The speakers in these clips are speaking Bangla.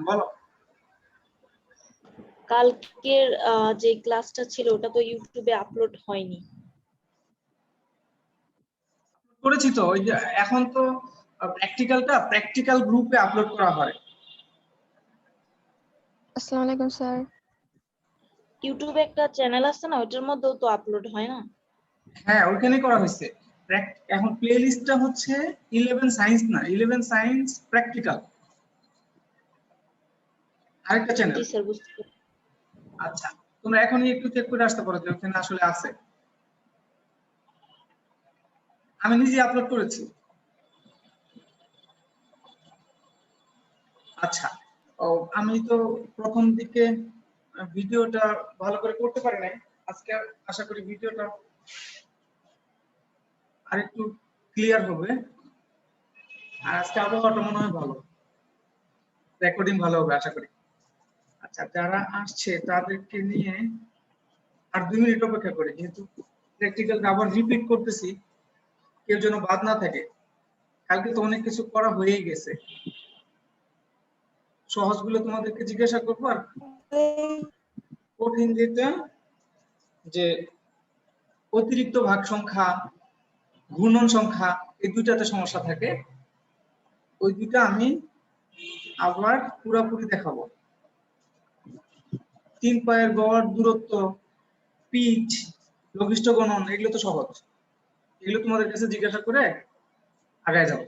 বলো। কালকের যে ক্লাসটা ছিল ওটা তো ইউটিউবে আপলোড হয়নি। করেছি তো, ওই যে এখন তো প্র্যাকটিক্যাল গ্রুপে আপলোড করা হয়। আসসালামু আলাইকুম স্যার। ইউটিউবে একটা চ্যানেল আছে না, ওটার মধ্যেও তো আপলোড হয় না? হ্যাঁ, ওইখানে করা হয়েছে। এখন প্লে লিস্টটা হচ্ছে 11 সায়েন্স না, 11 সায়েন্স প্র্যাকটিক্যাল, আরেকটা চ্যানেল। জি স্যার, বুঝতে পারছি। আচ্ছা, তোমরা এখনই একটু চেক করে আসতে পারো যে ওখানে আসলে আছে। আমি নিজে আপলোড করেছি। আচ্ছা, ও আমি তো প্রথম দিকে ভিডিওটা ভালো করে করতে পারি নাই। আজকে আশা করি ভিডিওটা আরেকটু ক্লিয়ার হবে। আর আজকে আবহাওয়াটা মনে হয় ভালো, রেকর্ডিং ভালো হবে আশা করি। আচ্ছা, যারা আসছে তাদেরকে নিয়ে আর 2 মিনিট অপেক্ষা করি, যেহেতু প্র্যাকটিক্যালটা আবার রিপিট করতেছি, কেউ যেন বাদ না থাকে। কালকে তো অনেক কিছু করা হয়েই গেছে, সহজগুলো তোমাদেরকে জিজ্ঞাসা করবো। আর কঠিন যেটা, যে অতিরিক্ত ভাগ সংখ্যা, ঘূর্ণন সংখ্যা, এই দুইটাতে সমস্যা থাকে, ওই দুইটা আমি আবার পুরোপুরি দেখাবো। 3 পায়ের গড়, দূরত্ব, পিচ, লঘিষ্ঠ গণন, এগুলো তো সহজ, এগুলো তোমাদের কাছে জিজ্ঞাসা করে আগায় যাবো।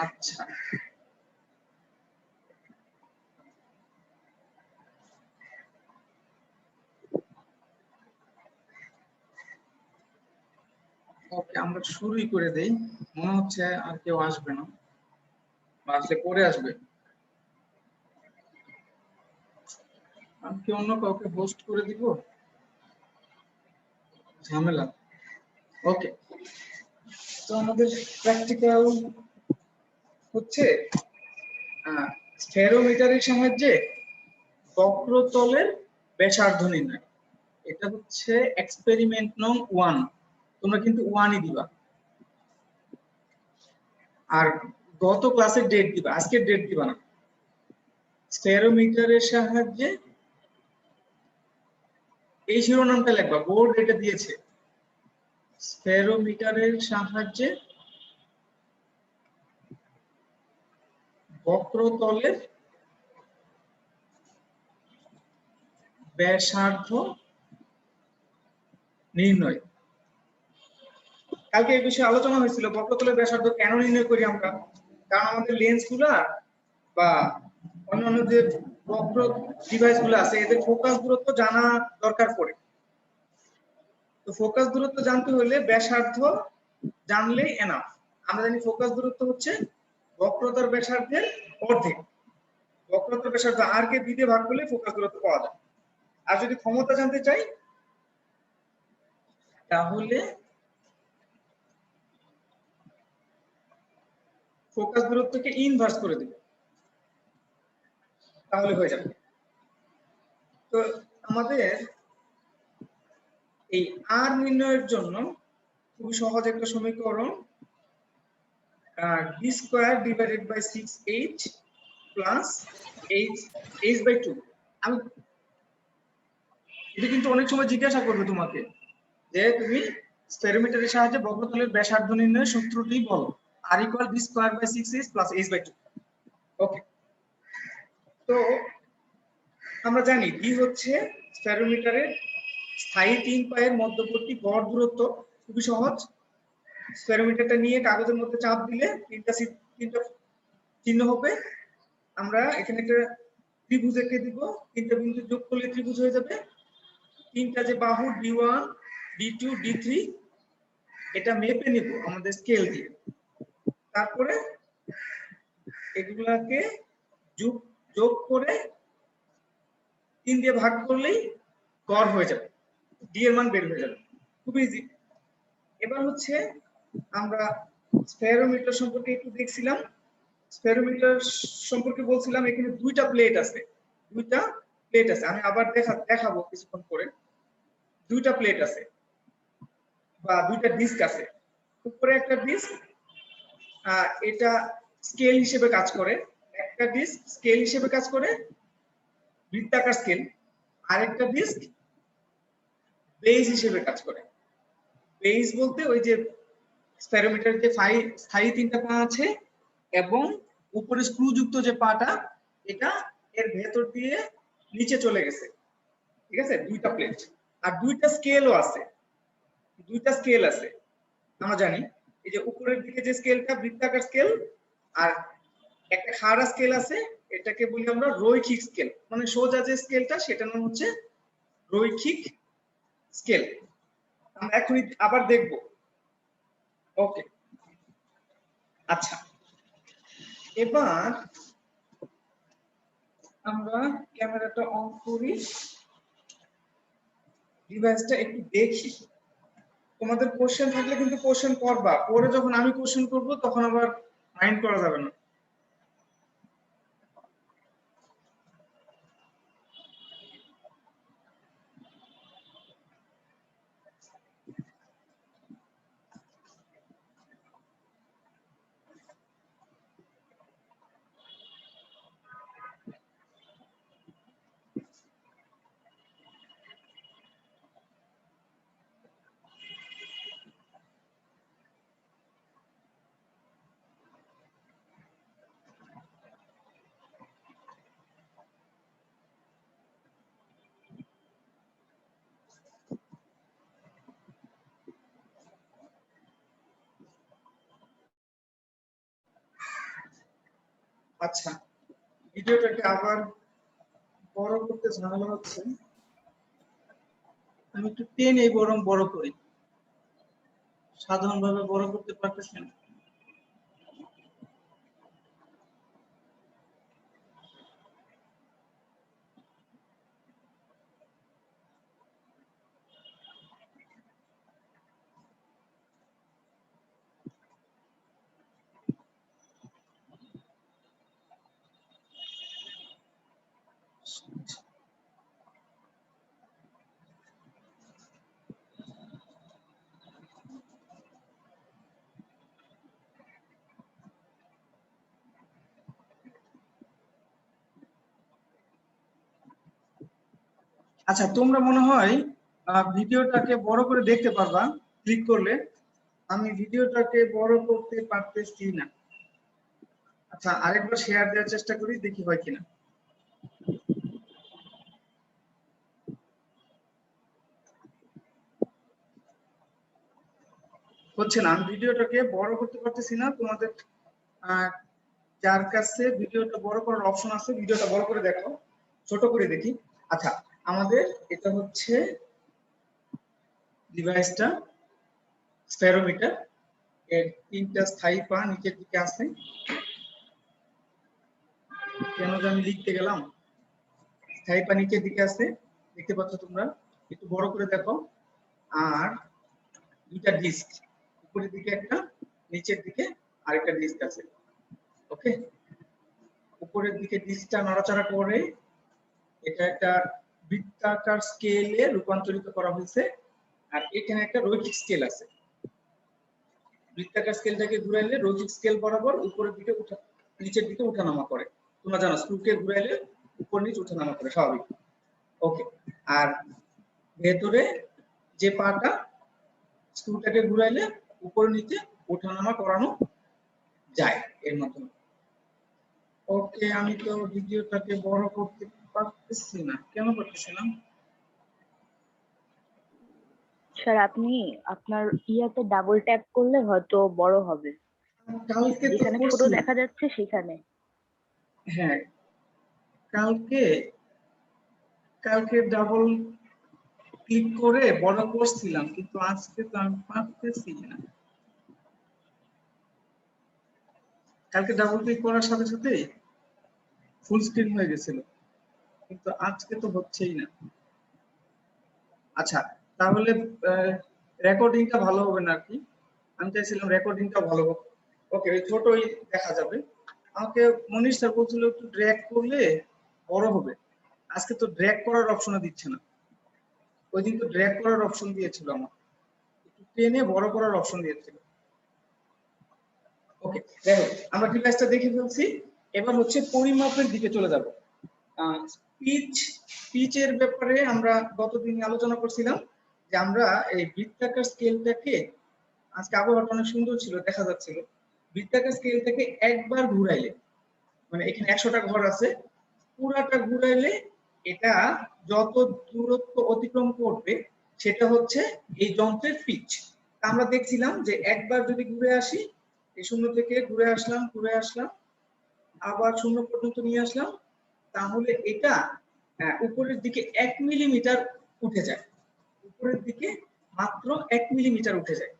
আচ্ছা, ওকে, আমরা শুরুই করে দেই। মনে হচ্ছে আর কেউ আসবে না, বা আসলে পরে আসবে। আমি কি অন্য কাউকে হোস্ট করে দিব? ঝামেলা। ওকে, তো আমাদের প্র্যাকটিক্যাল হচ্ছে স্ফেরোমিটারের সাহায্যে বক্রতলের ব্যাসার্ধ নির্ণয়। এটা হচ্ছে এক্সপেরিমেন্ট নং 1, তোমরা কিন্তু 1ই দিবা। আর গত ক্লাসের ডেট দিবা, আজকের ডেট দিবা না। স্ফেরোমিটারের সাহায্যে, এই শিরোনামটা লিখবা, বোর্ড এটা দিয়েছে, স্ফেরোমিটারের সাহায্যে বক্রতলের ব্যাসার্ধ নির্ণয়। কালকে এই বিষয়ে আলোচনা হয়েছিল, বক্রতলের ব্যাসার্ধ কেন নির্ণয় করি আমরা। কারণ আমাদের লেন্সগুলা বা অন্যান্য যে বক্র ডিভাইসগুলো আছে, এদের ফোকাস দূরত্ব জানা দরকার পড়ে। তো ফোকাস দূরত্ব জানতে হলে ব্যাসার্ধ জানলেই এনাফ। আমরা জানি ফোকাস দূরত্ব হচ্ছে বক্রতার ব্যাসার্ধের অর্ধেক। বক্রতার ব্যাসার্ধ আর কে দ্বিতীয় ভাগ করলে ফোকাস দূরত্ব পাওয়া যায়। আর যদি ক্ষমতা জানতে চাই, তাহলে ফোকাস দূরত্বকে ইনভার্স করে দেব, তাহলে হয়ে যাবে। তো আমাদের এই আর নির্ণয়ের জন্য খুবই সহজ একটা সমীকরণ, d square divided by 6h plus h/2। আমি এটা কিন্তু অনেক সময় জিজ্ঞাসা করবে তোমাকে যে তুমি স্ফেরোমিটারের সাহায্যে বক্রতলের ব্যাসার্ধ নির্ণয়ের সূত্রটি বলো। r = d square by 6h plus h/2। Okay, তো আমরা জানি d হচ্ছে স্ফেরোমিটারের স্থায়ী 3 পায়ের মধ্যবর্তী গড় দূরত্ব। খুবই সহজ, স্ফেরোমিটারটা নিয়ে কাগজের মধ্যে চাপ দিলে তিনটা চিহ্ন হবে। আমরা এখানে একটা ত্রিভুজ এঁকে দিব, তিনটা বিন্দু যোগ করলে ত্রিভুজ হয়ে যাবে। তিনটা যে বাহু d1 d2 d3, এটা মেপে নিব আমাদের স্কেল দিয়ে। তারপরে এগুলাকে যোগ করে 3 দিয়ে ভাগ করলেই গড় হয়ে যাবে, d এর মান বের হয়ে যাবে। খুব ইজি। এবার হচ্ছে আমরা স্ফেরোমিটার সম্পর্কে একটু দেখছিলাম। স্পেরোমিটার সম্পর্কে বলছিলাম, এখানে দুইটা প্লেট আছে, আমি আবার দেখাবো কিছুক্ষণ পরে। দুইটা প্লেট আছে বা দুইটা ডিস্ক আছে। উপরে একটা ডিস্ক, এটা স্কেল হিসেবে কাজ করে, একটা ডিস্ক স্কেল হিসেবে কাজ করে, বৃত্তাকার স্কেল। আরেকটা ডিস্ক বেস হিসেবে কাজ করে। বেস বলতে ওই যে স্পেরোমিটার যে স্থায়ী তিনটা পা আছে এবং উপরে স্ক্রু যুক্ত যে পাটা, এটা এর ভেতর দিয়ে নিচে চলে গেছে, ঠিক আছে? দুইটা প্লেট আর দুইটা স্কেলও আছে, আমরা জানি। এই যে উপরের দিকে যে স্কেলটা বৃত্তাকার স্কেল, আর একটা খাড়া স্কেল আছে, এটাকে বলি আমরা রৈখিক স্কেল। মানে সোজা যে স্কেলটা সেটার নাম হচ্ছে রৈখিক স্কেল। আমরা এখন আবার দেখব। ওকে, আচ্ছা, এবার আমরা ক্যামেরাটা অন করি, ডিভাইসটা একটু দেখি। তোমাদের কোশ্চেন থাকলে কিন্তু কোশ্চেন করবা, পরে যখন আমি কোশ্চেন করব তখন আবার মাইন্ড করা যাবে না। আচ্ছা, ভিডিওটাকে আবার বড় করতে ঝামেলা হচ্ছে, আমি একটু টেনে বরং বড় করি, সাধারণভাবে বড় করতে পারতেছি না। আচ্ছা, তোমরা মনে হয় ভিডিওটাকে বড় করে দেখতে পারবা ক্লিক করলে। আমি ভিডিওটাকে বড় করতে পারতেছি না। আচ্ছা, আরেকবার শেয়ার দেওয়ার চেষ্টা করি, দেখি হয় কিনা। হচ্ছে না, আমি ভিডিওটাকে বড় করতে পারতেছি না। তোমাদের যার কাছে ভিডিওটা বড় করার অপশন আছে, ভিডিওটা বড় করে দেখো, ছোট করে দেখি। আচ্ছা, আমাদের এটা হচ্ছে ডিভাইসটা স্পেরোমিটার, এর তিনটা স্থায়ী পা নিচের দিকে আছে। কেন যে আমি লিখতে গেলাম, স্থায়ী পা নিচের দিকে আছে, দেখতে পাচ্ছ তোমরা, একটু বড় করে দেখো। আর দুইটা ডিস্ক, উপরের দিকে একটা, নিচের দিকে আরেকটা ডিস্ক আছে। ওকে, উপরের দিকে ডিস্কটা নড়াচড়া করে এটা একটা বৃত্তাকার স্কেলে রূপান্তরিত করা হয়েছে। আর এখানে একটা রৈখিক স্কেল আছে, বৃত্তাকার স্কেলটাকে ঘুরাইলে রৈখিক স্কেল বরাবর উপরের দিকে নিচের দিকে ওঠানামা করে। তোমরা জানো স্ক্রুকে ঘুরাইলে উপর নিচ ওঠানামা করে, স্বাভাবিক। ওকে, আর ভেতরে যে পাটা, স্ক্রুটাকে ঘুরাইলে উপর নিচে ওঠানামা করানো যায় এর মাধ্যমে। ওকে, আমি তো ভিডিওটাকে বড় করতে পারতেছি না, কেন পারতেছি না? স্যার, আপনি আপনার ইয়াতে ডাবল ট্যাপ করলে হয়তো বড় হবে। কালকে তো যেখানে ছোট করছি। দেখা যাচ্ছে সেখানে। হ্যাঁ, কালকে ডাবল ক্লিক করে বড় করছিলাম, কিন্তু আজকে তো আমি পারতেছি না। কালকে ডাবল ক্লিক করার সাথে সাথে ফুল স্ক্রিন হয়ে গেছিল, কিন্তু আজকে তো হচ্ছেই না। আচ্ছা, তাহলে রেকর্ডিংটা ভালো হবে না আর কি, আমি চাইছিলাম রেকর্ডিংটা ভালো হোক। ওকে, ওই ছোটই দেখা যাবে। আমাকে মনীষ স্যার বলছিল একটু ড্র্যাগ করলে বড় হবে, আজকে তো ড্র্যাগ করার অপশনও দিচ্ছে না। ওই দিন তো ড্র্যাগ করার অপশন দিয়েছিল, আমার একটু টেনে বড় করার অপশন দিয়েছিল। ওকে, দেখো আমরা ডিভাইসটা দেখে ফেলছি, এবার হচ্ছে পরিমাপের দিকে চলে যাব। পিচের ব্যাপারে আমরা গতদিন আলোচনা করছিলাম যে আমরা এই বৃত্তাকার স্কেলটাকে, আজকে আবহাওয়াটা অনেক সুন্দর ছিল, দেখা যাচ্ছিল, বৃত্তাকার স্কেলটাকে একবার ঘুরাইলে, মানে এখানে 100টা ঘর আছে, পুরাটা ঘুরাইলে এটা যত দূরত্ব অতিক্রম করবে সেটা হচ্ছে এই যন্ত্রের পিচ। আমরা দেখছিলাম যে একবার যদি ঘুরে আসি, এই শূন্য থেকে ঘুরে আসলাম আবার শূন্য পর্যন্ত নিয়ে আসলাম, তাহলে এটা উপরের দিকে 1 মিলিমিটার উঠে যায়, উপরের দিকে মাত্র 1 মিলিমিটার উঠে যায়।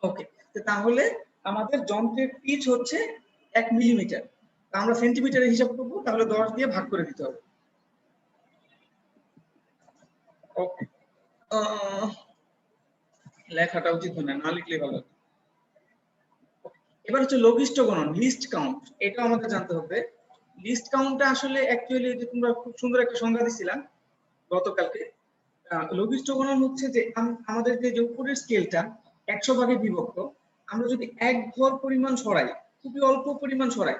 ওকে, তাহলে আমাদের যন্ত্রের পিচ হচ্ছে 1 মিলিমিটার, আমরা সেন্টিমিটারে হিসাব করব, তাহলে 10 দিয়ে ভাগ করে দিতে হবে। ওকে, লেখাটা উচিত না লিখলে ভালো। এবার হচ্ছে লঘিষ্ঠ গণন, লিস্ট কাউন্ট, এটা আমাদের জানতে হবে। লিস্ট কাউন্টটা আসলে অ্যাকচুয়ালি যে তোমরা খুব সুন্দর একটা সংজ্ঞা দিছিলাম গতকালকে। লঘিষ্ঠ গণন হচ্ছে যে আমাদের যে উপরের স্কেলটা 100 ভাগে বিভক্ত, আমরা যদি এক ঘর পরিমাণ সরাই, খুবই অল্প পরিমাণ সরাই,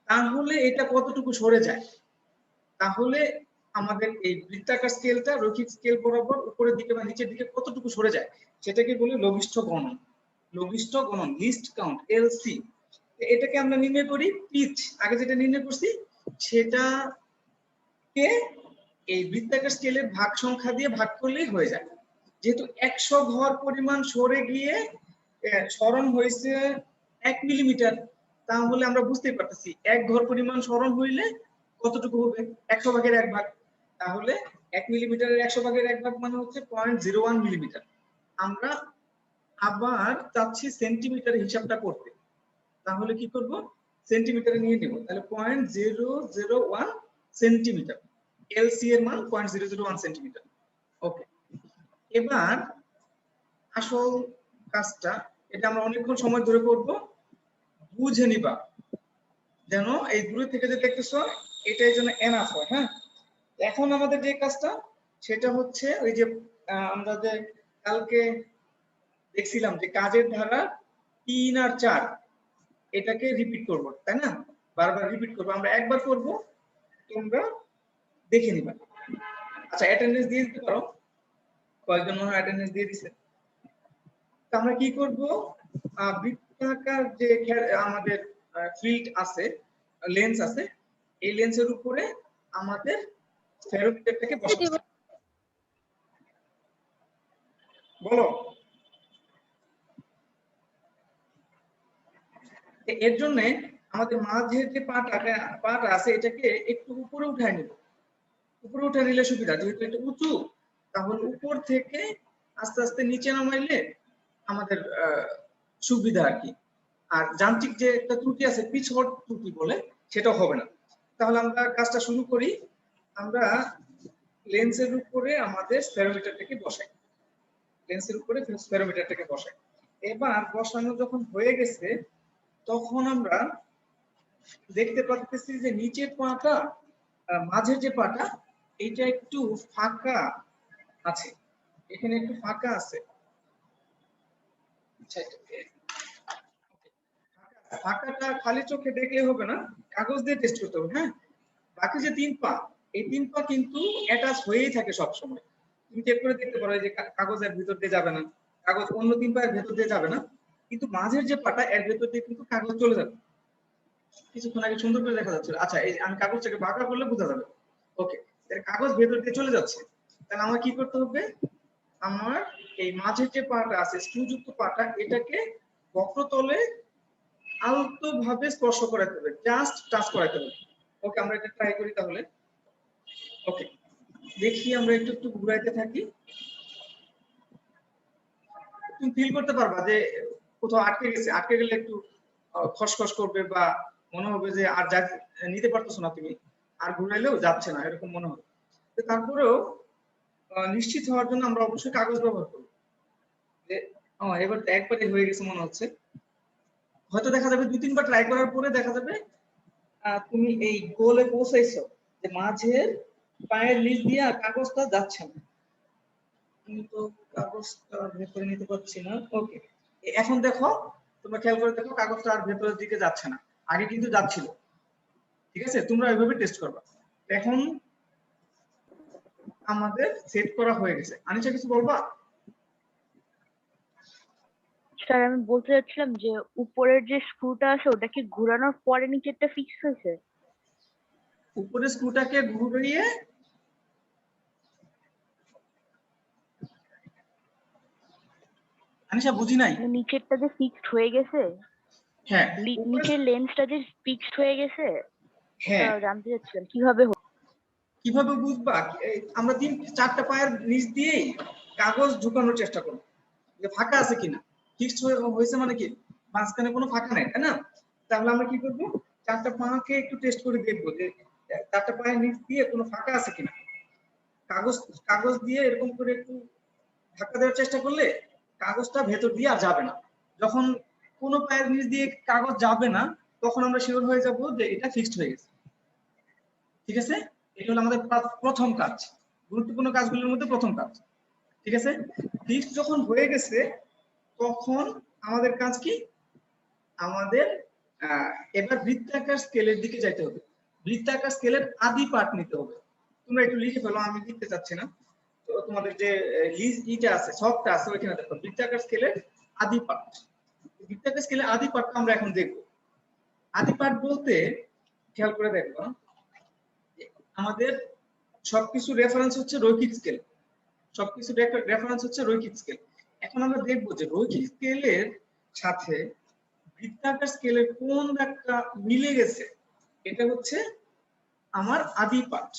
তাহলে এটা কতটুকু সরে যায়, তাহলে আমাদের এই বৃত্তাকার স্কেলটা রৈখিক স্কেল বরাবর উপরের দিকে বা নিচের দিকে কতটুকু সরে যায়, সেটাকে বলে লঘিষ্ঠ গণন। লঘিষ্ঠ গণন, লিস্ট কাউন্ট, এলসি। এটাকে আমরা নির্ণয় করি পিচ, আগে যেটা নির্ণয় করছি সেটাকে এই বৃত্তাকার স্কেলের ভাগ সংখ্যা দিয়ে ভাগ করলেই হয়ে যায়। যেহেতু 100 ঘর পরিমাণ সরে গিয়ে সরণ হয়েছে 1 মিলিমিটার, তাহলে আমরা বুঝতেই পারতেছি 1 ঘর পরিমাণ সরণ হইলে কতটুকু হবে, 100 ভাগের 1 ভাগ। তাহলে 1 মিলিমিটারের 100 ভাগের 1 ভাগ মানে হচ্ছে 0.01 মিলিমিটার। আমরা আবার চাচ্ছি সেন্টিমিটারে হিসাবটা করতে, তাহলে কি করব, সেন্টিমিটারে নিয়ে নেব, তাহলে 0.001 সেন্টিমিটার, এলসি এর মান 0.001 সেন্টিমিটার। ওকে, এবার আসল কাজটা, এটা আমরা অনেকক্ষণ সময় ধরে করব, বুঝে নিবা যেন এই দূরে থেকে যে দেখতেছো এটাই যেন এনাফ হয়। হ্যাঁ, এখন আমাদের যে কাজটা সেটা হচ্ছে ওই যে আমরা যে কালকে দেখছিলাম যে কাজের ধারা 3 আর 4 এটাকে রিপিট করব, তাই না, বারবার রিপিট করব, আমরা একবার করব, তোমরা দেখে নিবা। আচ্ছা, অ্যাটেন্ডেন্স দিয়ে দিতে পারো, কয়েকজন মনে হয় অ্যাটেন্ডেন্স দিয়ে দিছে। তো আমরা কি করব, বৃত্তাকার যে আমাদের ফিল্ড আছে, লেন্স আছে, এই লেন্সের উপরে আমাদের স্ফেরোমিটারটাকে বসাবো। বলো, এর জন্য আমাদের মাঝের যে পাটা আছে এটাকে একটু উপরে উঠায় নেব। উপরে উঠে নিলে সুবিধা, যেহেতু এটা উঁচু, তাহলে উপর থেকে আস্তে আস্তে নিচে নামাইলে আমাদের সুবিধা আর কি। আর যান্ত্রিক যে একটা ত্রুটি আছে, পিছট ত্রুটি বলে, সেটা হবে না। তাহলে আমরা কাজটা শুরু করি, আমরা লেন্সের উপরে আমাদের স্ফেরোমিটারটাকে বসাই, লেন্সের উপরে স্ফেরোমিটারটাকে বসাই। এবার বসানো যখন হয়ে গেছে, তখন আমরা দেখতে পাচ্ছি যে নিচের পাটা, মাঝের যে পাটা, এটা একটু ফাঁকা আছে, এখানে একটু ফাঁকা আছে। ফাঁকাটা খালি চোখে দেখলে হবে না, কাগজ দিয়ে টেস্ট করতে হবে। হ্যাঁ, বাকি যে 3 পা, এই 3 পা কিন্তু অ্যাটাচ হয়েই থাকে সব সময়। তুমি চেক করে দেখতে পারো যে কাগজের ভিতর দিয়ে যাবে না, কাগজ অন্য 3 পায়ের ভেতর দিয়ে যাবে না, কিন্তু মাঝের যে পাটা এর ভেতর দিয়ে কিন্তু কাগজ চলে যাবে। কিছুক্ষণ আগে সুন্দর করে দেখা যাচ্ছিল। আচ্ছা, এই আমি কাগজটাকে বাঁকা করলে বোঝা যাবে। ওকে, এর কাগজ ভেতর দিয়ে চলে যাচ্ছে, তাহলে আমার কি করতে হবে, আমার এই মাঝের যে পাটা আছে, স্ক্রুযুক্ত পাটা, এটাকে বক্রতলে আলতো ভাবে স্পর্শ করাতে হবে, জাস্ট টাচ করাতে হবে। ওকে, আমরা এটা ট্রাই করি তাহলে। ওকে, দেখি আমরা একটু একটু ঘুরাইতে থাকি, তুমি ফিল করতে পারবা যে কোথাও আটকে গেছে, আটকে গেলে একটু খসখস করবে বা মনে হবে যে আর যা নিতে পারতেছো না তুমি, আর ঘুরাইলেও যাচ্ছে না, এরকম মনে হবে। তারপরেও নিশ্চিত হওয়ার জন্য আমরা অবশ্যই কাগজ ব্যবহার করব, যে এবার তো একবারে হয়ে গেছে মনে হচ্ছে। হয়তো দেখা যাবে 2-3 বার ট্রাই করার পরে দেখা যাবে তুমি এই গোলে পৌঁছাইছো, যে মাঝের পায়ের নিচ দিয়ে আর কাগজটা যাচ্ছে না। আমি তো কাগজটা ভেতরে নিতে পারছি না। ওকে, এখন দেখো, তোমরা খেয়াল করে দেখো কাগজটা আর ভেতরের দিকে যাচ্ছে না, আগে কিন্তু যাচ্ছিল। ঠিক আছে, তোমরা এইভাবে টেস্ট করবা। এখন আমাদের সেট করা হয়ে গেছে। আনিশা কিছু বলবা? স্যার আমি বলতে চাচ্ছিলাম যে উপরের যে স্ক্রুটা আছে ওটা কি ঘোরানোর পরে নিচেরটা ফিক্স হয়েছে? উপরে স্ক্রুটাকে ঘুরিয়ে আনিশা বুঝি নাই। মানে নিচেরটা যে ফিক্সড হয়ে গেছে, হ্যাঁ, নিচের লেন্সটা যে ফিক্সড হয়ে গেছে, ওটা হ্যাঁ, জানতে চাচ্ছিলাম কিভাবে কিভাবে বুঝবা? আমরা 3-4টা পায়ের নিচ দিয়েই কাগজ ঢুকানোর চেষ্টা করব, যে ফাঁকা আছে কিনা। ফিক্সড হয়েছে মানে কি, মাঝখানে কোনো ফাঁকা নেই, তাই না? তাহলে আমরা কি করব, 4টা পাকে একটু টেস্ট করে দেখবো যে 4টা পায়ের নিচ দিয়ে কোনো ফাঁকা আছে কিনা। কাগজ কাগজ দিয়ে এরকম করে একটু ধাক্কা দেওয়ার চেষ্টা করলে কাগজটা ভেতর দিয়ে আর যাবে না। যখন কোনো পায়ের নিচ দিয়ে কাগজ যাবে না, তখন আমরা শিওর হয়ে যাব যে এটা ফিক্সড হয়ে গেছে। ঠিক আছে, এটা হলো আমাদের প্রথম কাজ, গুরুত্বপূর্ণ কাজগুলোর মধ্যে প্রথম কাজ। ঠিক আছে, ফিক্সড যখন হয়ে গেছে তখন আমাদের কাজ কি, আমাদের এবার বৃত্তাকার স্কেলের দিকে যাইতে হবে। বৃত্তাকার স্কেলের আদি পার্ট নিতে হবে। তোমরা একটু লিখে ফেলো, আমি লিখতে চাচ্ছি না। তো তোমাদের যে ইটা আছে, সবটা আছে, ওইখানে দেখো বৃত্তাকার স্কেলের আদি পার্ট। বৃত্তাকার স্কেলের আদি পার্টটা আমরা এখন দেখব। আদি পার্ট বলতে খেয়াল করে দেখো, আমাদের সবকিছু রেফারেন্স হচ্ছে রৈখিক স্কেল। সবকিছু রেফারেন্স হচ্ছে রৈখিক স্কেল। এখন আমরা দেখবো যে রৈখিক স্কেলের সাথে বৃত্তাকার স্কেলের কোন একটা মিলে গেছে, এটা হচ্ছে আমার আদি পাঠ।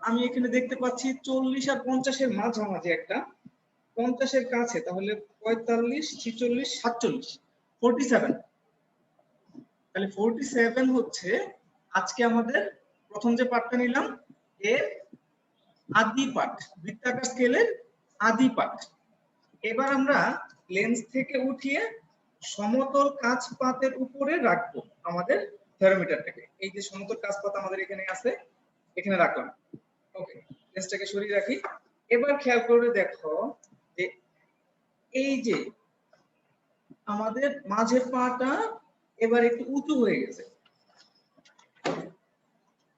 আমি এখানে দেখতে পাচ্ছি 40 আর 50-এর মাঝামাঝি একটা, 50-এর কাছে, তাহলে 45, 46, 47, 47। তাহলে 47 হচ্ছে আজকে আমাদের প্রথম যে পাঠটা নিলাম এর আদি পাঠ, বৃত্তাকার স্কেলের আদি পাঠ। এবার আমরা লেন্স থেকে উঠিয়ে সমতল কাঁচপাতের উপরে রাখবো আমাদের থেরোমিটারটাকে। এই যে সমতল কাঁচপাত আমাদের এখানে আছে, এখানে রাখলাম। ওকে, লেন্সটাকে সরিয়ে রাখি। এবার খেয়াল করে দেখো যে এই যে আমাদের মাঝের পাটা এবার একটু উঁচু হয়ে গেছে,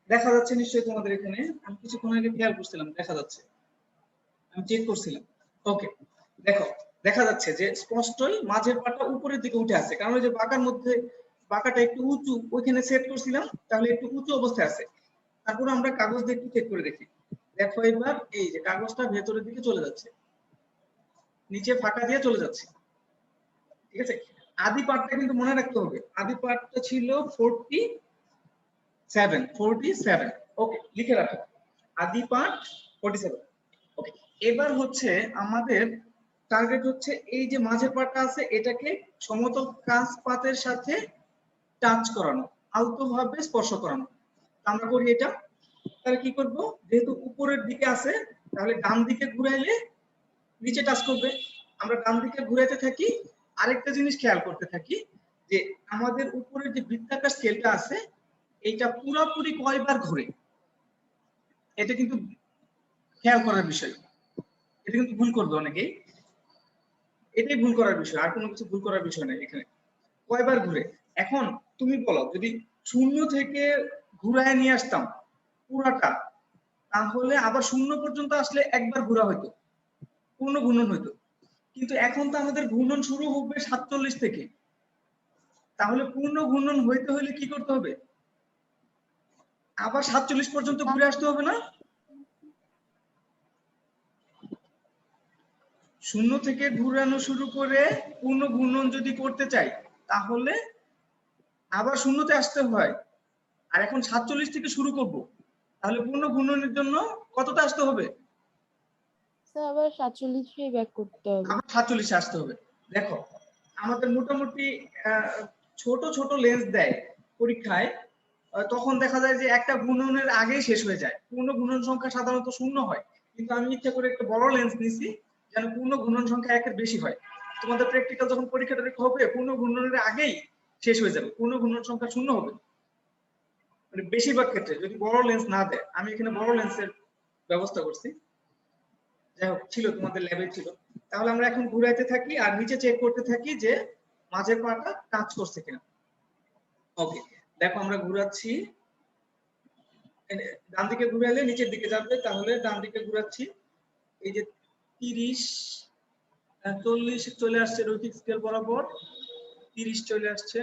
দেখা যাচ্ছে নিশ্চয়ই তোমাদের এখানে। আমি কিছুক্ষণ আগে খেয়াল করছিলাম, দেখা যাচ্ছে, আমি চেক করছিলাম। ওকে, দেখো দেখা যাচ্ছে যে স্পষ্টই মাঝের পাটা উপরের দিকে উঠে আসছে, কারণ ওই যে বাঁকার মধ্যে বাঁকাটা একটু উঁচু, ওইখানে সেট করছিলাম, তাহলে একটু উঁচু অবস্থায় আছে। তারপর আমরা কাগজ দিয়ে একটু চেক করে দেখি। দেখো এবার এই যে কাগজটা ভেতরের দিকে চলে যাচ্ছে, নিচে ফাঁকা দিয়ে চলে যাচ্ছে। ঠিক আছে, আদি পার্টটা কিন্তু মনে রাখতে হবে, আদি পার্টটা ছিল 47। ওকে, লিখে রাখো আদি পার্ট 47। ওকে, এবার হচ্ছে আমাদের টার্গেট হচ্ছে এই যে মাঝের পার্টটা আছে এটাকে সমতল কাঁচপাতের সাথে টাচ করানো, আলতোভাবে স্পর্শ করানো। আমরা করি এটা। তাহলে কি করব, যেহেতু উপরের দিকে আছে তাহলে ডান দিকে ঘুরাইলে নিচে টাচ করবে। আমরা ডান দিকে ঘুরাইতে থাকি। আরেকটা জিনিস খেয়াল করতে থাকি যে আমাদের উপরের যে বৃত্তাকার স্কেলটা আছে এইটা পুরোপুরি কয়বার ঘুরে, এটা কিন্তু খেয়াল করার বিষয়। এটা কিন্তু ভুল করবে অনেকেই, এটাই ভুল করার বিষয়, আর কোনো কিছু ভুল করার বিষয় নাই এখানে। কয়বার ঘুরে, এখন তুমি বলো যদি 0 থেকে ঘুরায় নিয়ে আসতাম পুরাটা, তাহলে আবার 0 পর্যন্ত আসলে একবার ঘোরা হইতো, পূর্ণ ঘূর্ণন হইতো। কিন্তু এখন তো আমাদের ঘূর্ণন শুরু হবে 47 থেকে, তাহলে পূর্ণ ঘূর্ণন হইতে হলে কি করতে হবে, আবার 47 পর্যন্ত ঘুরে আসতে হবে না? 0 থেকে ঘুরানো শুরু করে পূর্ণ ঘূর্ণন যদি করতে চাই তাহলে আবার 0-তে আসতে হয়। আর এখন 47 থেকে শুরু করব, তাহলে পূর্ণ ঘূর্ণনের জন্য কতটা আসতে হবে? স্যার আবার 47 ব্যাক করতে হবে। আবার 47 আসতে হবে। দেখো আমাদের মোটামুটি ছোট ছোট লেন্স দেয় পরীক্ষায়, তখন দেখা যায় যে একটা ঘূর্ণনের আগেই শেষ হয়ে যায়, পূর্ণ ঘূর্ণন সংখ্যা সাধারণত 0 হয়। কিন্তু আমি ইচ্ছা করে একটা বড় লেন্স নিছি যেন পূর্ণ ঘূর্ণন সংখ্যা 1 এর বেশি হয়। তোমাদের প্র্যাকটিক্যাল যখন পরীক্ষা টরীক্ষা হবে পূর্ণ ঘূর্ণনের আগেই শেষ হয়ে যাবে, পূর্ণ ঘূর্ণন সংখ্যা 0 হবে। মানে বেশিরভাগ ক্ষেত্রে যদি বড় লেন্স না দেয়, আমি এখানে বড় লেন্সের ব্যবস্থা করছি, যাই হোক ছিল তোমাদের ল্যাবে ছিল। তাহলে আমরা এখন ঘুরাইতে থাকি আর নিচে চেক করতে থাকি যে মাঝের পাটা টাচ করছে কিনা। ওকে, দেখো আমরা ঘুরাচ্ছি, ডান দিকে ঘুরাইলে নিচের দিকে যাবে, তাহলে ডান দিকে ঘুরাচ্ছি, এই যে 30 40 চলে আসছে রৈখিক স্কেল বরাবর, 30 চলে আসছে,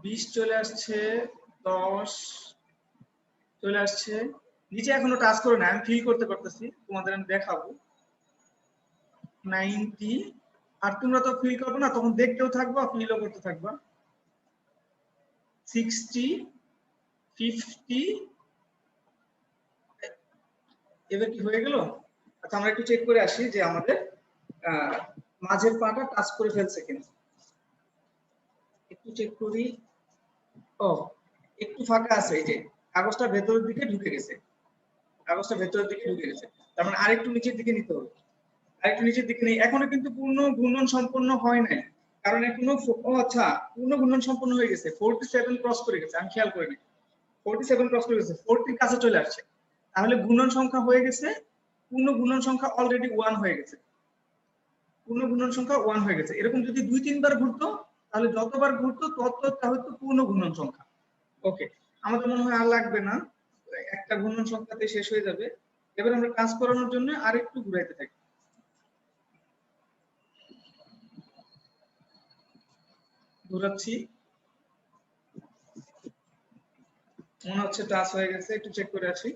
20 চলে আসছে, 10 চলে আসছে, নিচে এখনো টাচ করে না, আমি ফিল করতে পারতেছি, তোমাদের আমি দেখাবো। 90, আর তোমরা তো ফিল করবে না, তখন দেখতেও থাকবা ফিলও করতে থাকবা। 60, 50, এবার কি হয়ে গেল? আচ্ছা আমরা একটু চেক করে আসি যে আমাদের মাঝের পাটা টাচ করে ফেলছে কিনা, একটু চেক করি। ও, একটু ফাঁকা আছে, এই যে কাগজটা ভেতরের দিকে ঢুকে গেছে, কাগজটা ভেতরের দিকে ঢুকে গেছে, তার মানে আরেকটু নিচের দিকে নিতে হবে, আরেকটু নিচের দিকে নেই। এখনো কিন্তু পূর্ণ ঘূর্ণন সম্পন্ন হয় নাই, কারণ এখনো, ও আচ্ছা পূর্ণ ঘূর্ণন সম্পন্ন হয়ে গেছে, 47 ক্রস করে গেছে, আমি খেয়াল করিনি, 47 ক্রস করে গেছে, 40 কাছে চলে আসছে, তাহলে ঘূর্ণন সংখ্যা হয়ে গেছে, পূর্ণ ঘূর্ণন সংখ্যা অলরেডি 1 হয়ে গেছে, পূর্ণ ঘূর্ণন সংখ্যা 1 হয়ে গেছে। এরকম যদি 2-3 বার ঘুরতো, তাহলে যতবার ঘুরতো ততটা হয়তো পূর্ণ ঘূর্ণন সংখ্যা। ওকে, আমাদের মনে হয় আর লাগবে না, একটা ঘূর্ণন সংখ্যাতে শেষ হয়ে যাবে। এবার আমরা কাজ করানোর জন্য আরেকটু ঘুরাইতে থাকি, ঘুরাচ্ছি, মনে হচ্ছে টাচ হয়ে গেছে, একটু চেক করে আসি।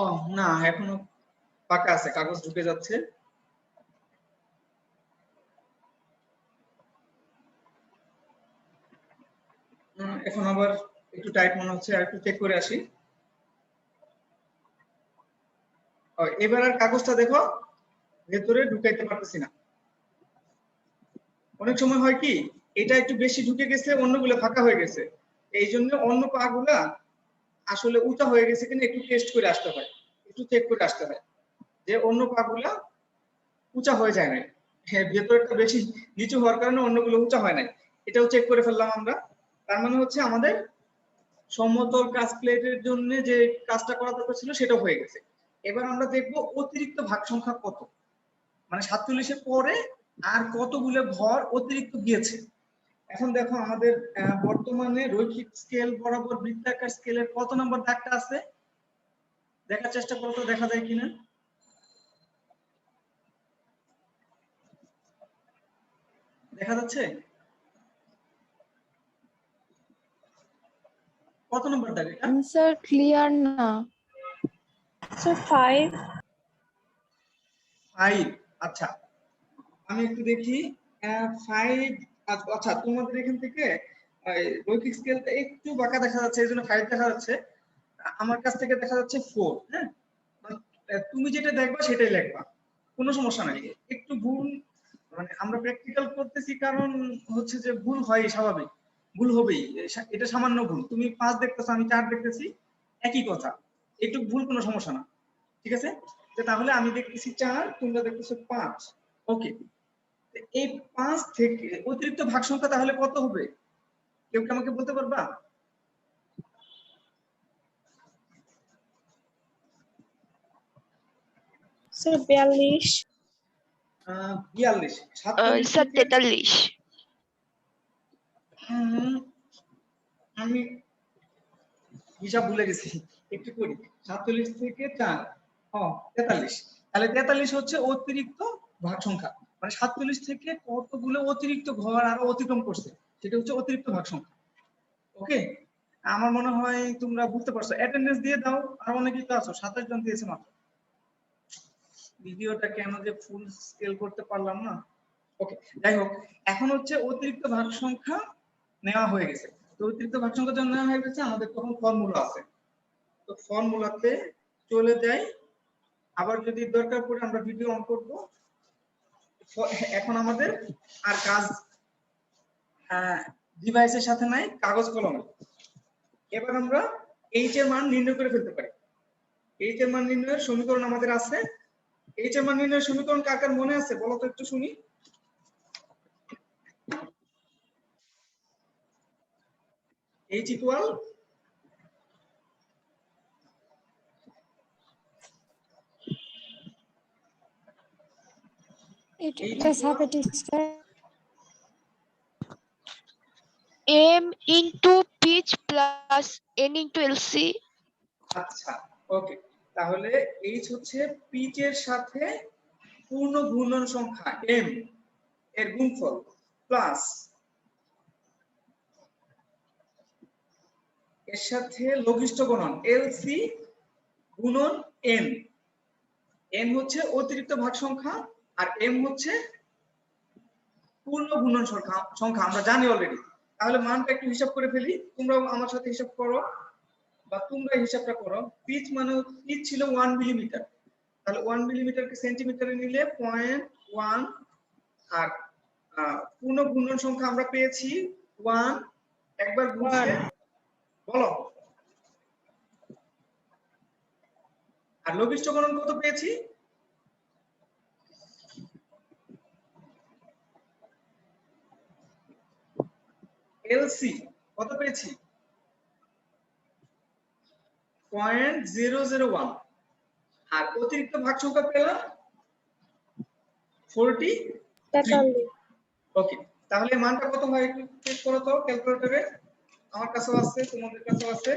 ও না, এখনো ফাঁকা আছে, কাগজ ঢুকে যাচ্ছে। এখন আবার একটু টাইট মনে হচ্ছে, আর একটু চেক করে আসি। এবার আর কাগজটা দেখো ভেতরে ঢুকাইতে পারতেছি না। অনেক সময় হয় কি, এটা একটু বেশি ঢুকে গেছে, অন্যগুলো ফাঁকা হয়ে গেছে, এই জন্য অন্য পা গুলা আসলে উঁচা হয়ে গেছে কিনা একটু টেস্ট করে আসতে হয়, একটু চেক করে আসতে হয় যে অন্য পা গুলা উঁচা হয়ে যায় নাই, হ্যাঁ ভেতরটা বেশি নিচু হওয়ার কারণে অন্যগুলো উঁচা হয় নাই, এটাও চেক করে ফেললাম আমরা। তার মানে হচ্ছে আমাদের সমতল কাজ প্লেটের জন্য যে কাজটা করা দরকার ছিল সেটা হয়ে গেছে। এবার আমরা দেখব অতিরিক্ত ভাগ সংখ্যা কত, মানে 47-এর পরে আর কতগুলো ঘর অতিরিক্ত গিয়েছে। এখন দেখো আমাদের বর্তমানে রৈখিক স্কেল বরাবর বৃত্তাকার স্কেলের কত নম্বর দাগটা আছে, দেখার চেষ্টা করো তো, দেখা যায় কিনা। দেখা যাচ্ছে কত নম্বর দাগ এটা? স্যার ক্লিয়ার না স্যার 5। 5, আচ্ছা আমি একটু দেখি। 5, আচ্ছা তোমাদের এখান থেকে রৈখিক স্কেলটা একটু বাঁকা দেখা যাচ্ছে, এই জন্য 5 দেখা যাচ্ছে, আমার কাছ থেকে দেখা যাচ্ছে 4। হ্যাঁ, তুমি যেটা দেখবা সেটাই লিখবা, কোনো সমস্যা নাই। একটু ভুল, মানে আমরা প্র্যাকটিক্যাল করতেছি কারণ হচ্ছে যে ভুল হয়, স্বাভাবিক ভুল হবেই, এটা সামান্য ভুল। তুমি 5 দেখতেছো, আমি 4 দেখতেছি, একই কথা, একটু ভুল কোনো সমস্যা না, ঠিক আছে। তাহলে আমি দেখতেছি 4, তোমরা দেখতেছো 5। ওকে, এই 5 থেকে অতিরিক্ত ভাগ সংখ্যা তাহলে কত হবে, কেউ কি আমাকে বলতে পারবা? স্যার 42। 42, স্যার 47 থেকে 43 আমি হিসাব ভুলে গেছি, একটু করি। 47 থেকে 4, 43, তাহলে 43 হচ্ছে অতিরিক্ত ভাগ সংখ্যা, মানে 47 থেকে কতগুলো অতিরিক্ত ঘর আরো অতিক্রম করছে, সেটা হচ্ছে অতিরিক্ত ভাগ সংখ্যা। ওকে, আমার মনে হয় তোমরা বুঝতে পারছো। অ্যাটেন্ডেন্স দিয়ে দাও, আর অনেকেই তো আছো, 27 জন দিয়েছে মাত্র। ভিডিওটা কেন যে ফুল স্কেল করতে পারলাম না। ওকে, যাই হোক, এখন হচ্ছে অতিরিক্ত ভাগ সংখ্যা নেওয়া হয়ে গেছে। তো অতিরিক্ত ভাগ সংখ্যা যখন নেওয়া হয়ে গেছে, আমাদের তখন ফর্মুলা আছে, তো ফর্মুলাতে চলে যাই। আবার যদি দরকার পড়ে আমরা ভিডিও অন করব। এখন আমাদের আর কাজ ডিভাইসের সাথে নাই, কাগজ কলমে। এবার আমরা h এর মান নির্ণয় করে ফেলতে পারি। h এর মান নির্ণয়ের সমীকরণ আমাদের আছে। h এর মান নির্ণয়ের সমীকরণ কার কার মনে আছে বলো তো একটু শুনি। h ইকুয়াল এটা সাপেটি square m into pitch plus n into LC। আচ্ছা ওকে, তাহলে h হচ্ছে পিচ এর সাথে পূর্ণ ঘূর্ণন সংখ্যা m এর গুণফল প্লাস এর সাথে লঘিষ্ঠ গুণন LC গুণন n। n হচ্ছে অতিরিক্ত ভাগ সংখ্যা আর m হচ্ছে পূর্ণ ঘূর্ণন সংখ্যা আমরা জানি অলরেডি। তাহলে মানটা একটু হিসাব করে ফেলি, তোমরাও আমার সাথে হিসাব করো বা তোমরা হিসাবটা করো। পিচ মানে পিচ ছিল 1 মিলিমিটার, তাহলে 1 মিলিমিটারকে সেন্টিমিটারে নিলে 0.1 আর পূর্ণ ঘূর্ণন সংখ্যা আমরা পেয়েছি 1 একবার গুণছে বলো, আর লঘিষ্ঠ গুণন কত পেয়েছি? LC কত পেয়েছি? 0.001 আর অতিরিক্ত ভাগ সংখ্যা পেলাম 43। ওকে, তাহলে মানটা কত হয় একটু চেক করো তো ক্যালকুলেটরে। আমার কাছেও আছে, তোমাদের কাছেও আছে।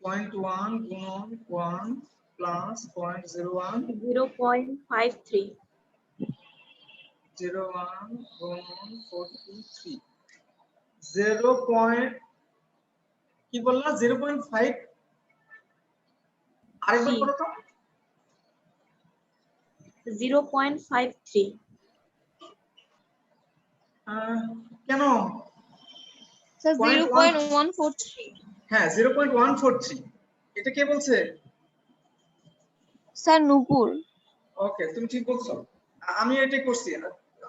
0.1 গুণন 1 প্লাস 0.01 0.53 01 গুণন 43 0. কি বললা 0.5 আরেকবার করো তো। 0.53 কেন? স্যার 0.143। হ্যাঁ 0.143। এটা কে বলছে? স্যার নূপুর। ওকে, তুমি ঠিক বলছো, আমি এটাই করছি।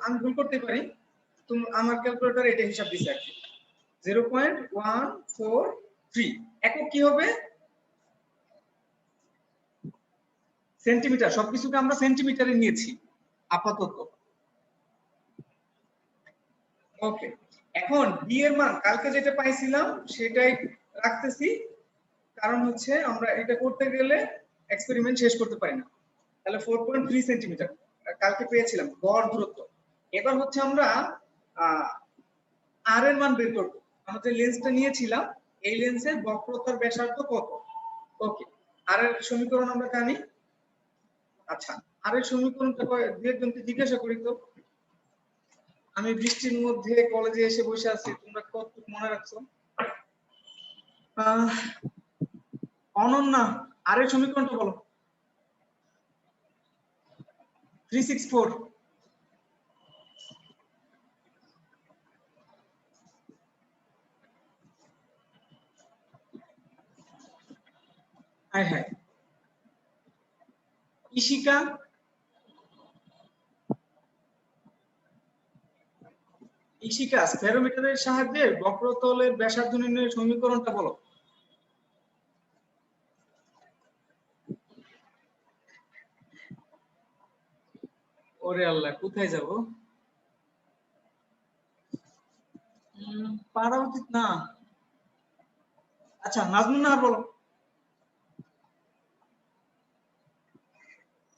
আমি ভুল করতে পারি, তুমি আমার ক্যালকুলেটর এটা হিসাব দিছে আর কি। 0.143 একক কি হবে? সেন্টিমিটার। সবকিছুকে আমরা সেন্টিমিটারে নিয়েছি আপাতত। ওকে, এখন বি এর মান কালকে যেটা পাইছিলাম সেটাই রাখতেছি, কারণ হচ্ছে আমরা এটা করতে গেলে এক্সপেরিমেন্ট শেষ করতে পারি না। তাহলে 4.3 সেন্টিমিটার কালকে পেয়েছিলাম গড় দূরত্ব। এবার হচ্ছে আমরা আর এর মান বের করব। আমরা যে লেন্সটা নিয়েছিলাম এই লেন্সের বক্রতার ব্যাসার্ধ কত। ওকে, আর এর সমীকরণ আমরা জানি। আচ্ছা, আর এর সমীকরণটা দুই একজনকে জিজ্ঞাসা করি তো। আমি বৃষ্টির মধ্যে কলেজে এসে বসে আছি, তোমরা কতটুকু মনে রাখছো? অনন্যা, আর এর সমীকরণটা বলো। 364। Hi hi. ইশিকা, ইশিকা স্ফেরোমিটারের সাহায্যে বক্রতলের ব্যাসার্ধ নির্ণয়ের সমীকরণটা বলো। ওরে আল্লাহ, কোথায় যাব? পারা উচিত না। আচ্ছা, নাজমুন নাহার বলো।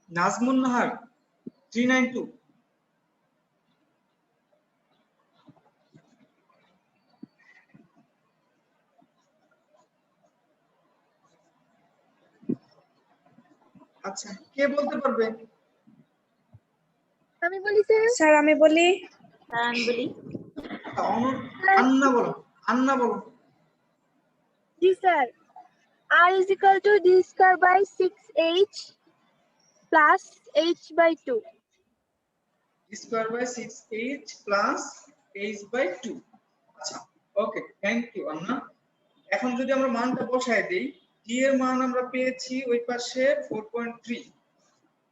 নাজমুন নাহার 392। আচ্ছা, কে বলতে পারবে? আমি বলি স্যার। স্যার আমি বলি। হ্যাঁ আমি বলি। আন্না বলো, আন্না বলো। জি sir. R is equal to d square by 6h plus h by 2. Square by 6h plus h by 2। আচ্ছা ওকে, থ্যাংক ইউ আন্না। এখন যদি আমরা মানটা বসায় দেই, t এর মান আমরা পেয়েছি ওই পাশে 4.3।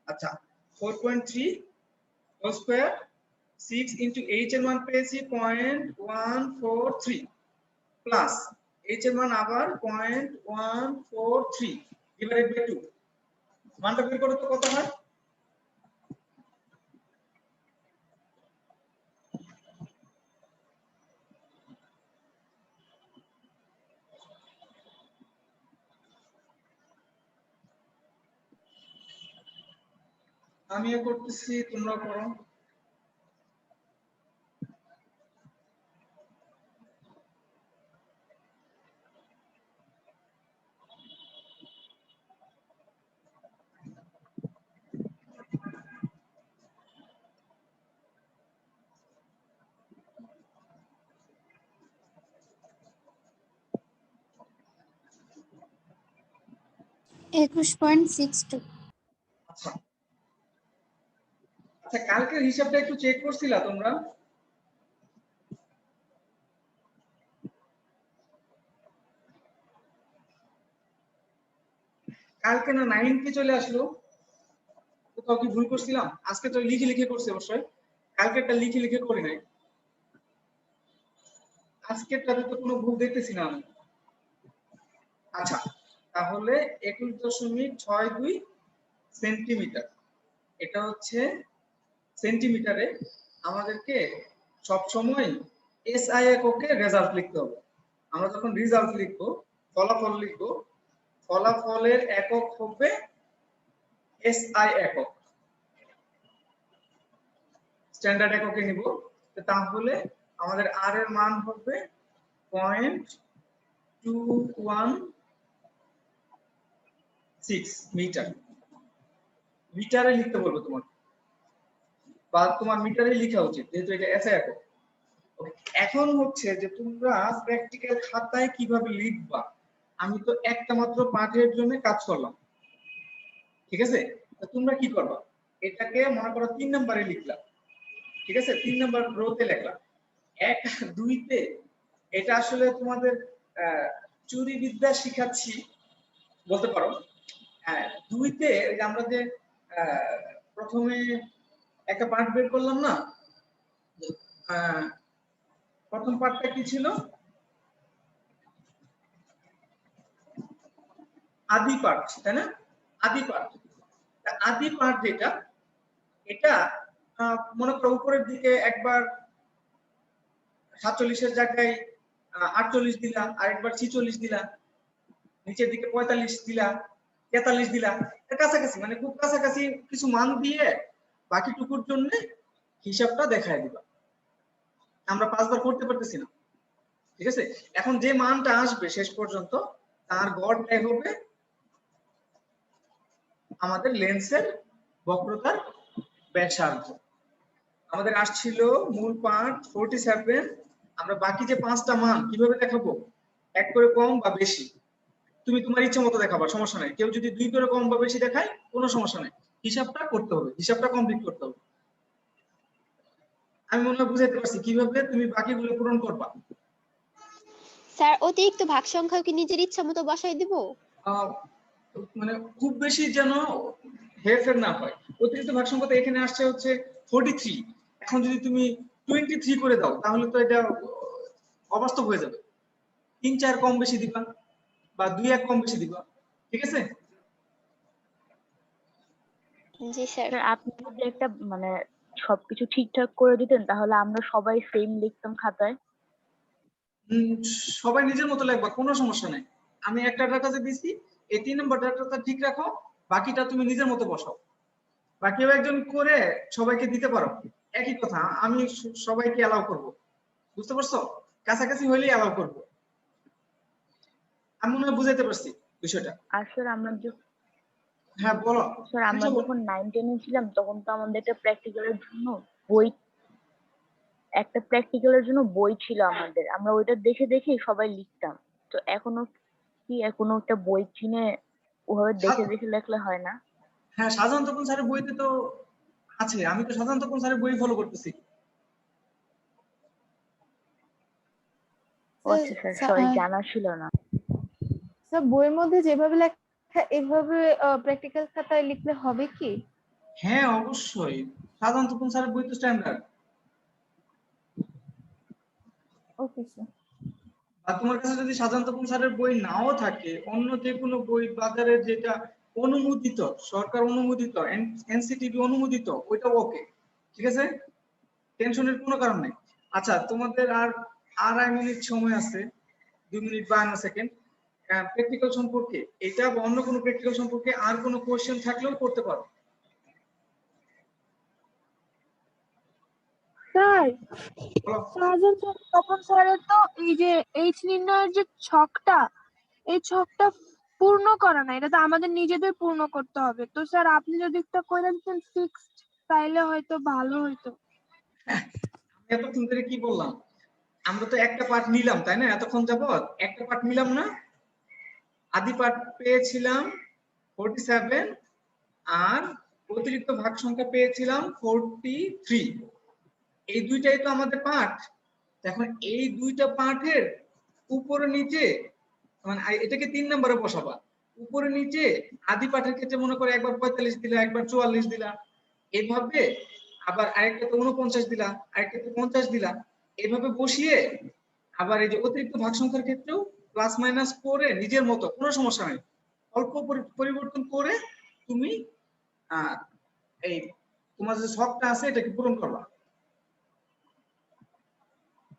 আচ্ছা, 4.3 হোল স্কয়ার 6 into h এর মান পেয়েছি 0.143 প্লাস h এর মান আবার 0.143 ডিভাইডেড বাই 2 মানটা বের করো তো কত হয়। আমিও করতেছি, তোমরা করো। একুশ 21.62 আচ্ছা আচ্ছা, কালকের হিসাবটা একটু চেক করছিলা তোমরা? কালকে না 9 কে চলে আসলো, কোথাও কি ভুল করছিলাম? আজকে তো লিখে লিখে করছি অবশ্যই, কালকেরটা লিখে লিখে করি নাই। আজকেরটাতে তো কোনো ভুল দেখতেছি না আমি। আচ্ছা, তাহলে 21.62 সেন্টিমিটার, এটা হচ্ছে সেন্টিমিটারে। আমাদেরকে সব সময় এসআই এককে রেজাল্ট লিখতে হবে। আমরা যখন রেজাল্ট লিখবো, ফলাফল লিখবো, ফলাফলের একক হবে এসআই একক, স্ট্যান্ডার্ড এককে নিব। তাহলে আমাদের আর এর মান হবে 0.216 মিটার। মিটারে লিখতে বলবো তোমাকে, বা তোমার মিটারে লেখা উচিত, যেহেতু এটা এসআই একক। এখন হচ্ছে যে তোমরা প্র্যাকটিক্যাল খাতায় কিভাবে লিখবা। আমি তো একটা মাত্র পাঠের জন্য কাজ করলাম, ঠিক আছে? তো তোমরা কি করবা, এটাকে মনে করো 3 নম্বরে লিখলা, ঠিক আছে? 3 নম্বর রোতে লিখলা। 1 2 তে এটা আসলে তোমাদের চুরি বিদ্যা শিখাচ্ছি বলতে পারো। হ্যাঁ, 2 তে আমরা যে প্রথমে একটা পার্ট বের করলাম না, প্রথম পার্টটা কি ছিল? আদি পার্ট, তাই না? আদি পার্ট, আদি পার্ট যেটা, এটা মনে করো উপরের দিকে একবার 47 এর জায়গায় 48 দিলা, আরেকবার 46 দিলা, নিচের দিকে 45 দিলা, 43 দিলা, এর কাছাকাছি, মানে খুব কাছাকাছি কিছু মান দিয়ে বাকিটুকুর জন্য হিসাবটা দেখায় দিবা। আমরা 5 বার করতে পারতেছি না, ঠিক আছে? এখন যে মানটা আসবে শেষ পর্যন্ত, তার গড়টাই হবে আমাদের লেন্সের বক্রতার ব্যাসার্ধ। আমাদের আসছিল মূল পার্ট 47, আমরা বাকি যে 5টা মান কিভাবে দেখাবো? এক করে কম বা বেশি, তুমি তোমার ইচ্ছা মতো দেখাবা, সমস্যা নাই। কেউ যদি 2 করে কম বা বেশি দেখায়, কোনো সমস্যা নাই, হিসাবটা করতে হবে, হিসাবটা কমপ্লিট করতে হবে। আমি মনে হয় বুঝাইতে পারছি কিভাবে তুমি বাকিগুলো পূরণ করবা। স্যার অতিরিক্ত ভাগ সংখ্যা কি নিজের ইচ্ছা মতো বসাই দিব? মানে খুব বেশি যেন হেরফের না হয়। অতিরিক্ত ভাগ সংখ্যা এখানে আসছে হচ্ছে 43, এখন যদি তুমি 23 করে দাও, তাহলে তো এটা অবাস্তব হয়ে যাবে। 3 4 কম বেশি দিবা, বা 2 1 কম বেশি দিবা, ঠিক আছে? জি স্যার। স্যার আপনি যদি একটা মানে সবকিছু ঠিকঠাক করে দিতেন তাহলে আমরা সবাই সেম লিখতাম খাতায়। সবাই নিজের মতো লিখবা, কোনো সমস্যা নাই। আমি একটা ডাটা দিছি, এই 3 নম্বর ডাটাটা ঠিক রাখো, বাকিটা তুমি নিজের মতো বসাও। বা কেউ একজন করে সবাইকে দিতে পারো, একই কথা। আমি সবাইকে অ্যালাউ করব, বুঝতে পারছো? কাছাকাছি হইলেই অ্যালাউ করব। আমি মনে হয় বুঝাইতে পারছি বিষয়টা। আর স্যার আমরা হ্যাঁ বলো। স্যার আমরা যখন 9 10 ছিলাম তখন তো আমাদের একটা প্র্যাকটিক্যালের জন্য বই ছিল আমাদের, আমরা ওইটা দেখে দেখে সবাই লিখতাম। তো এখনো একটা বই কিনে ওভাবে দেখে দেখে লেখলে হয় না? হ্যাঁ, সাধারণত কোন স্যারের বইতে তো আছে, আমি তো সাধারণত কোন স্যারের বই ফলো করতেছি। আচ্ছা স্যার, সরি জানা ছিল না। স্যার বইয়ের মধ্যে যেভাবে লেখা এভাবে প্র্যাকটিক্যাল খাতায় লিখলে হবে কি? হ্যাঁ অবশ্যই, সাধারণত কোন স্যারের বই তো স্ট্যান্ডার্ড, ওকে স্যার। আর তোমার কাছে যদি সাজান তপন স্যারের বই নাও থাকে, অন্য যে কোনো বই বাজারে যেটা অনুমোদিত, সরকার অনুমোদিত, এনসিটিবি অনুমোদিত, ওইটাও ওকে। ঠিক আছে, টেনশনের কোনো কারণ নেই। আচ্ছা, তোমাদের আর 2.5 মিনিট সময় আছে, 2 মিনিট 52 সেকেন্ড। প্র্যাকটিক্যাল সম্পর্কে এটা বা অন্য কোনো প্র্যাকটিক্যাল সম্পর্কে আর কোনো কোশ্চেন থাকলেও করতে পারো। স্যার, বলো। সাজান তপন স্যারের তো এই যে এইচ নির্ণয়ের যে ছকটা, এই ছকটা পূর্ণ করা না, এটা তো আমাদের নিজেদের পূর্ণ করতে হবে। তো স্যার আপনি যদি একটা করে দিতেন ফিক্সড, তাইলে হয়তো ভালো হইতো। আমি এতক্ষণ ধরে কি বললাম? আমরা তো একটা পার্ট নিলাম, তাই না? এতক্ষণ যাবত একটা পার্ট নিলাম না? আদি পার্ট পেয়েছিলাম 47 আর অতিরিক্ত ভাগ সংখ্যা পেয়েছিলাম 43। এই দুইটাই তো আমাদের পার্ট। এখন এই দুইটা পার্টের উপরে নিচে, মানে এটাকে 3 নম্বরে বসাবা। উপরে নিচে আদি পাঠের ক্ষেত্রে মনে করে একবার 45 দিলা, একবার 44 দিলা, এইভাবে আবার আরেকটাতে 49 দিলা, আরেকটাতে 50 দিলা, এইভাবে বসিয়ে আবার এই যে অতিরিক্ত ভাগ সংখ্যার ক্ষেত্রেও প্লাস মাইনাস করে নিজের মতো, কোনো সমস্যা নেই, অল্প পরিবর্তন করে তুমি এই তোমার যে শখটা আছে এটাকে পূরণ করবা।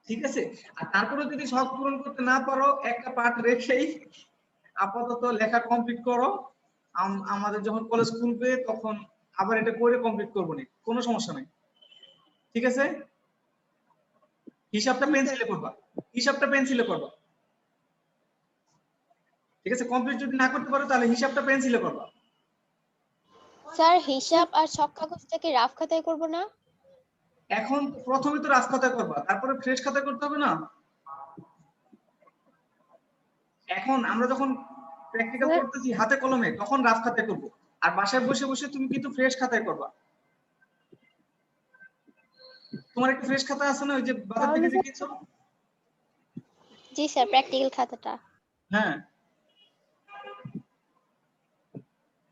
ঠিক আছে, আর তারপরে যদি শখ পূরণ করতে না পারো, একটা পার্ট রেখেই আপাতত লেখা কমপ্লিট করো। আমাদের যখন কলেজ খুলবে তখন আবার এটা করে কমপ্লিট করবো না, কোনো সমস্যা নাই। ঠিক আছে, হিসাবটা পেন্সিলে করবা, হিসাবটা পেন্সিলে করবা। ঠিক আছে, কমপ্লিট যদি না করতে পারো তাহলে হিসাবটা পেন্সিলে করবা। স্যার হিসাব আর ছক কাগজটা কি রাফ খাতায় করব না? এখন প্রথমে তো রাফ খাতায় করবা, তারপরে ফ্রেশ খাতায় করতে হবে না? এখন আমরা যখন প্র্যাকটিক্যাল করতেছি হাতে কলমে, তখন রাফ খাতায় করব, আর বাসায় বসে বসে তুমি কিন্তু ফ্রেশ খাতায় করবা। তোমার একটা ফ্রেশ খাতা আছে না, ওই যে বাজার থেকে দেখেছো? জি স্যার, প্র্যাকটিক্যাল খাতাটা। হ্যাঁ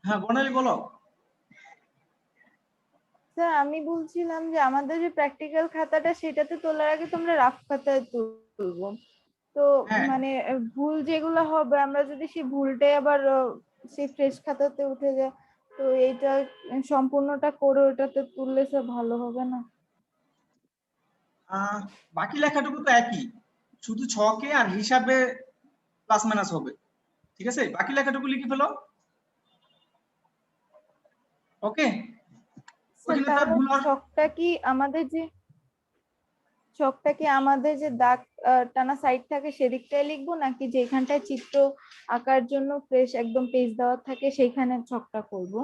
হ্যাঁ, বর্ণালী বলো। স্যার আমি বলছিলাম যে আমাদের যে প্র্যাকটিক্যাল খাতাটা সেটাতে তোলার আগে তোমরা রাফ খাতায় তুলবো, তো হ্যাঁ। মানে ভুল যেগুলো হবে আমরা যদি সেই ভুলটাই আবার সেই ফ্রেশ খাতাতে উঠে যায়, তো এইটা সম্পূর্ণটা করে ওটাতে তুললে স্যার ভালো হবে না? বাকি লেখাটুকু তো একই, শুধু ছকে আর হিসাবে প্লাস মাইনাস হবে। ঠিক আছে, বাকি লেখাটুকু লিখে ফেলো। ওকে, ওখানে তার ভুল হওয়ার ছকটা কি আমাদের যে দাগ টানা সাইড থাকে সেদিকটাই লিখবো, নাকি যেখানটায় চিত্র আঁকার জন্য ফ্রেশ একদম পেজ দেওয়া থাকে সেইখানে ছকটা করব?